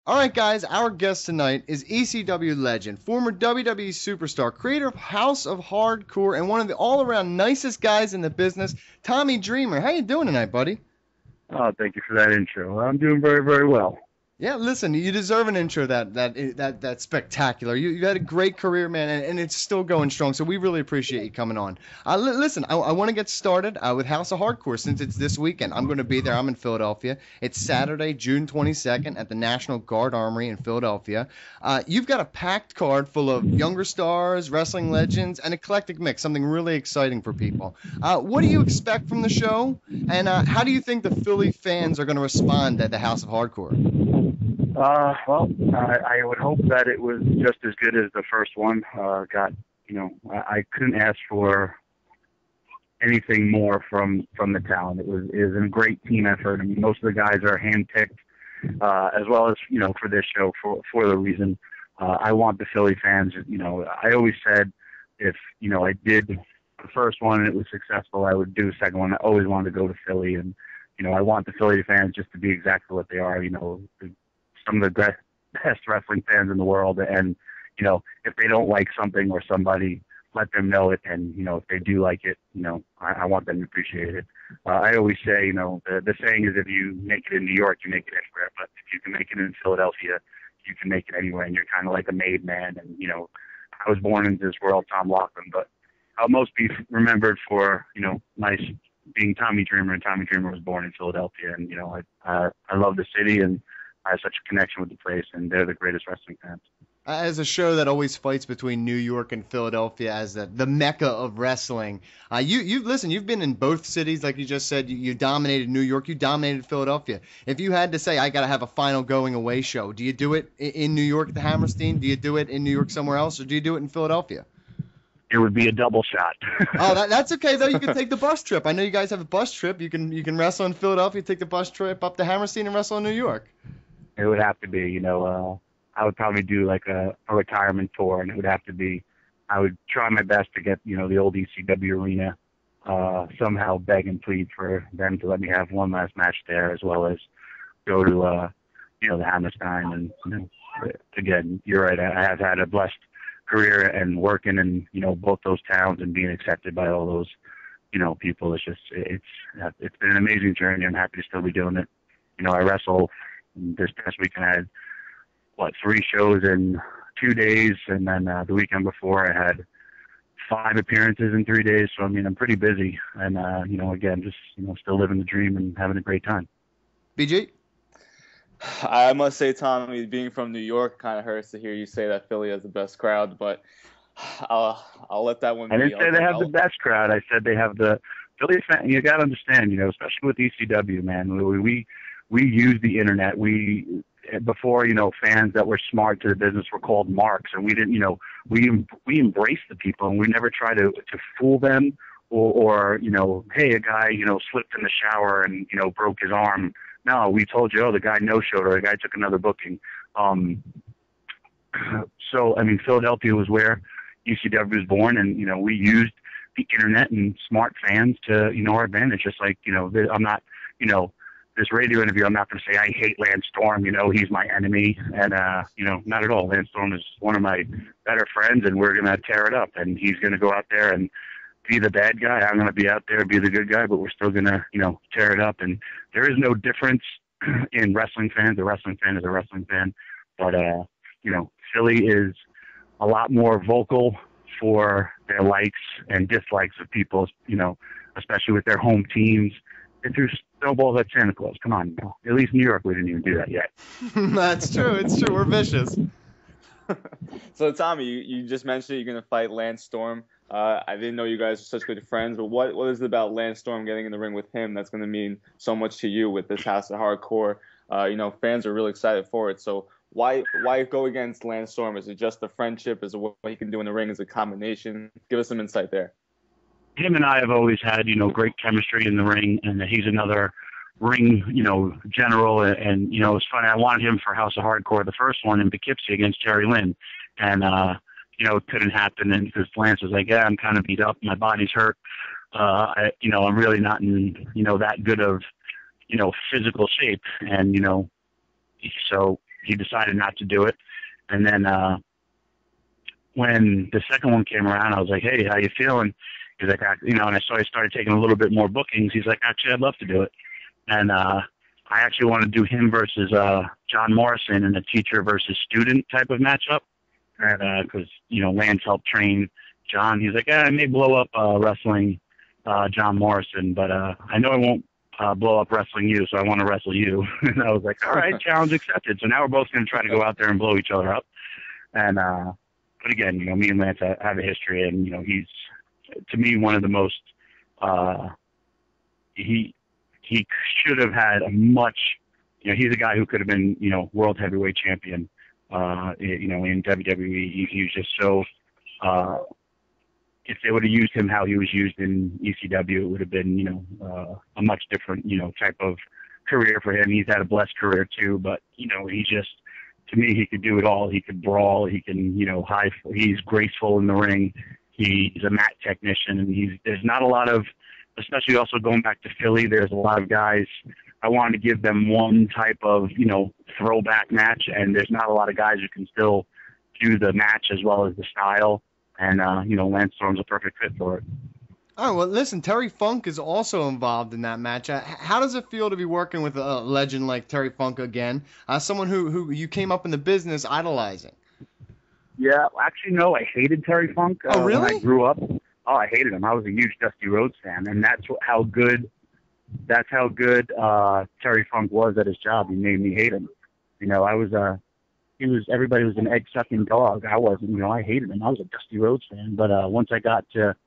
All right, guys, our guest tonight is ECW legend, former WWE superstar, creator of House of Hardcore, and one of the all-around nicest guys in the business, Tommy Dreamer. How you doing tonight, buddy? Oh, thank you for that intro. I'm doing very, very well. Yeah, listen, you deserve an intro that spectacular. You had a great career, man, and it's still going strong. So we really appreciate you coming on. Listen, I want to get started with House of Hardcore since it's this weekend. I'm going to be there. I'm in Philadelphia. It's Saturday, June 22nd at the National Guard Armory in Philadelphia. You've got a packed card full of younger stars, wrestling legends, an eclectic mix, something really exciting for people. What do you expect from the show, and how do you think the Philly fans are going to respond at the House of Hardcore? I would hope that it was just as good as the first one. I couldn't ask for anything more from the talent. It was a great team effort. I mean, most of the guys are handpicked, as well as, for this show for the reason. I want the Philly fans, I always said if, I did the first one and it was successful, I would do the second one. I always wanted to go to Philly, and, I want the Philly fans just to be exactly what they are, some of the best wrestling fans in the world. And, if they don't like something or somebody, let them know it. And, if they do like it, I want them to appreciate it. I always say, the saying is if you make it in New York, you make it anywhere. But if you can make it in Philadelphia, you can make it anywhere. And you're kind of like a made man. And, I was born into this world, Tom Laughlin, but I'll most be remembered for, nice being Tommy Dreamer. And Tommy Dreamer was born in Philadelphia. And, I love the city, and I have such a connection with the place, and they're the greatest wrestling fans. As a show that always fights between New York and Philadelphia as the mecca of wrestling, you've been in both cities, like you just said. You dominated New York, you dominated Philadelphia. If you had to say, I got to have a final going away show, do you do it in New York at the Hammerstein? Do you do it in New York somewhere else, or do you do it in Philadelphia? It would be a double shot. Oh, that's okay though. You can take the bus trip. I know you guys have a bus trip. You can wrestle in Philadelphia, take the bus trip up to Hammerstein, and wrestle in New York. It would have to be, I would probably do like a retirement tour, and it would have to be, I would try my best to get, the old ECW arena, somehow beg and plead for them to let me have one last match there, as well as go to, the Hammerstein. And, again, you're right. I have had a blessed career and working in, both those towns and being accepted by all those, people. It's just, it's been an amazing journey. I'm happy to still be doing it. I wrestle. This past weekend I had, 3 shows in 2 days, and then the weekend before I had 5 appearances in 3 days. So, I'm pretty busy, and, again, just, still living the dream and having a great time. BG? I must say, Tommy, being from New York kind of hurts to hear you say that Philly has the best crowd, but I'll let that one be. I didn't say they have the best crowd. I said they have the Philly fan. You got to understand, especially with ECW, man, we use the internet. Before, fans that were smart to the business were called marks, and we didn't, we embraced the people, and we never try to fool them or, hey, a guy, slipped in the shower and, broke his arm. No, we told you, the guy no-showed, or the guy took another booking. So, Philadelphia was where ECW was born, and, we used the internet and smart fans to, our advantage. Just like, I'm not, this radio interview, I'm not going to say I hate Lance Storm, he's my enemy, and, not at all. Lance Storm is one of my better friends, and we're going to tear it up, and he's going to go out there and be the bad guy. I'm going to be out there, be the good guy, but we're still going to, tear it up, and there is no difference in wrestling fans. A wrestling fan is a wrestling fan, but, Philly is a lot more vocal for their likes and dislikes of people, especially with their home teams. It threw snowballs at Santa Claus. Come on, at least New York, we didn't even do that yet. That's true. It's true. We're vicious. So, Tommy, you just mentioned you're going to fight Lance Storm. I didn't know you guys were such good friends, but what is it about Lance Storm getting in the ring with him that's going to mean so much to you with this House of Hardcore? Fans are really excited for it. So why go against Lance Storm? Is it just the friendship? Is it what he can do in the ring? Is it a combination? Give us some insight there. Him and I have always had, great chemistry in the ring, and he's another ring, general. And it's funny. I wanted him for House of Hardcore, the first one in Poughkeepsie against Jerry Lynn. And, it couldn't happen. And because Lance was like, yeah, I'm kind of beat up. My body's hurt. I'm really not in, that good of, physical shape. And, so he decided not to do it. And then when the second one came around, I was like, hey, how you feeling? He's like, and I saw he started taking a little bit more bookings. He's like, actually, I'd love to do it. And I actually want to do him versus John Morrison in a teacher versus student type of matchup. And because, Lance helped train John. He's like, I may blow up wrestling John Morrison, but I know I won't blow up wrestling you, so I want to wrestle you. And I was like, all right, challenge accepted. So now we're both going to try to go out there and blow each other up. And but again, me and Lance have a history, and he's, to me, one of the most. He should have had a much. He's a guy who could have been world heavyweight champion. In WWE, he was just so. If they would have used him how he was used in ECW, it would have been a much different type of career for him. He's had a blessed career too, but he just. To me, he could do it all. He could brawl. He can, he's graceful in the ring. He's a mat technician, and there's not a lot of, especially also going back to Philly, there's a lot of guys, I wanted to give them one type of, throwback match, and there's not a lot of guys who can still do the match as well as the style, and, Lance Storm's a perfect fit for it. All right, well, listen, Terry Funk is also involved in that match. How does it feel to be working with a legend like Terry Funk again, someone who you came up in the business idolizing? Yeah, actually, no, I hated Terry Funk really? When I grew up. Oh, I hated him. I was a huge Dusty Rhodes fan, and that's how good Terry Funk was at his job. He made me hate him. Everybody was an egg-sucking dog. I wasn't, I hated him. I was a Dusty Rhodes fan, but once I got to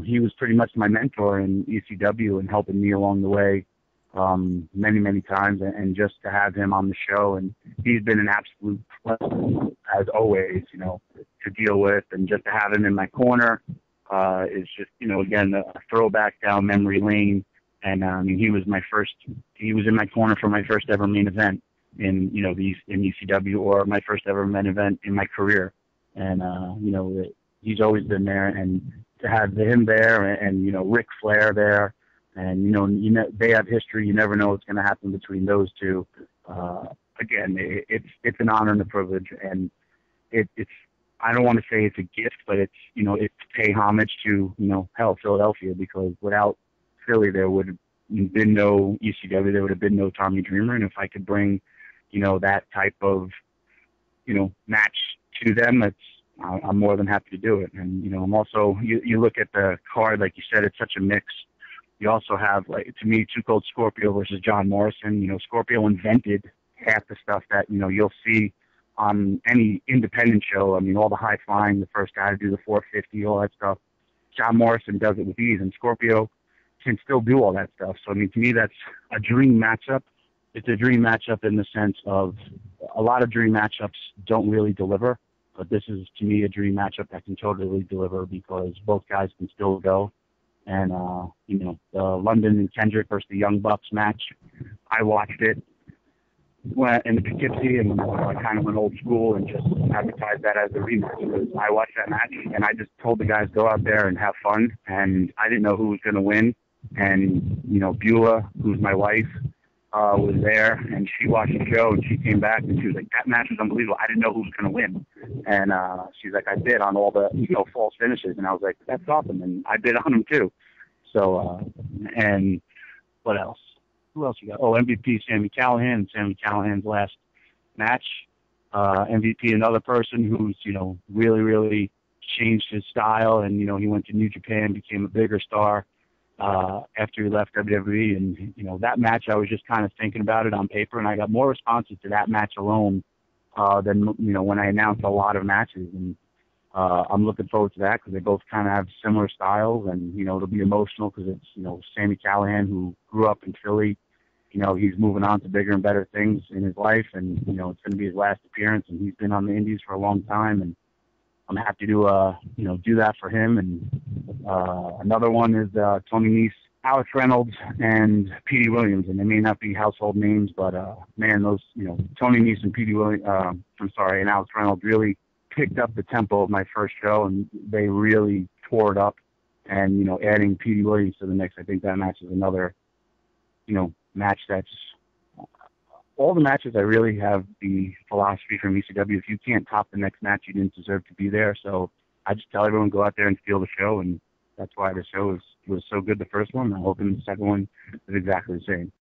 he was pretty much my mentor in ECW and helping me along the way many, many times. And just to have him on the show, and he's been an absolute pleasure, as always, to deal with. And just to have him in my corner is just, again, a throwback down memory lane. And he was in my corner for my first ever main event in ECW, or my first ever main event in my career. And, he's always been there. And to have him there and Ric Flair there, and they have history. You never know what's going to happen between those two. Again, it's an honor and a privilege, and it's I don't want to say it's a gift, but it's it's to pay homage to Philadelphia, because without Philly there would have been no ECW, there would have been no Tommy Dreamer, and if I could bring that type of match to them, I'm more than happy to do it. And, I'm also, you look at the card, like you said, it's such a mix. You also have, to me, Too Cold Scorpio versus John Morrison. Scorpio invented half the stuff that, you'll see on any independent show. All the high flying, the first guy to do the 450, all that stuff. John Morrison does it with ease, and Scorpio can still do all that stuff. So, to me, that's a dream matchup. It's a dream matchup in the sense of a lot of dream matchups don't really deliver. But this is, to me, a dream matchup that can totally deliver, because both guys can still go. And, the London and Kendrick versus the Young Bucks match, I watched it in the Poughkeepsie, and I kind of went old school and just advertised that as a rematch. Because I watched that match, and I just told the guys, go out there and have fun. And I didn't know who was going to win. And, Beulah, who's my wife, was there, and she watched the show, and she came back, and she was like, that match was unbelievable. I didn't know who was going to win. And she's like, I bid on all the false finishes. And I was like, that's awesome. And I bid on them too. So, and what else? Who else you got? Oh, MVP Sami Callihan. Sami Callahan's last match. MVP, another person who's, really, really changed his style. And, he went to New Japan, became a bigger star after he left WWE. And, that match, I was just kind of thinking about it on paper, and I got more responses to that match alone than, when I announced a lot of matches. And I'm looking forward to that, because they both kind of have similar styles, and, it'll be emotional, because it's, Sami Callihan, who grew up in Philly. He's moving on to bigger and better things in his life, and, it's going to be his last appearance, and he's been on the Indies for a long time, and I'm happy to, do that for him. And another one is Tony Nese, Alex Reynolds, and Petey Williams. And they may not be household names, but, man, those, Tony Nese and and Alex Reynolds really picked up the tempo of my first show, and they really tore it up. And, adding Petey Williams to the mix, I think that match is another, match that's all the matches, I really have the philosophy from ECW: if you can't top the next match, you didn't deserve to be there. So I just tell everyone, go out there and feel the show, and that's why the show was so good the first one. I'm hoping the second one is exactly the same.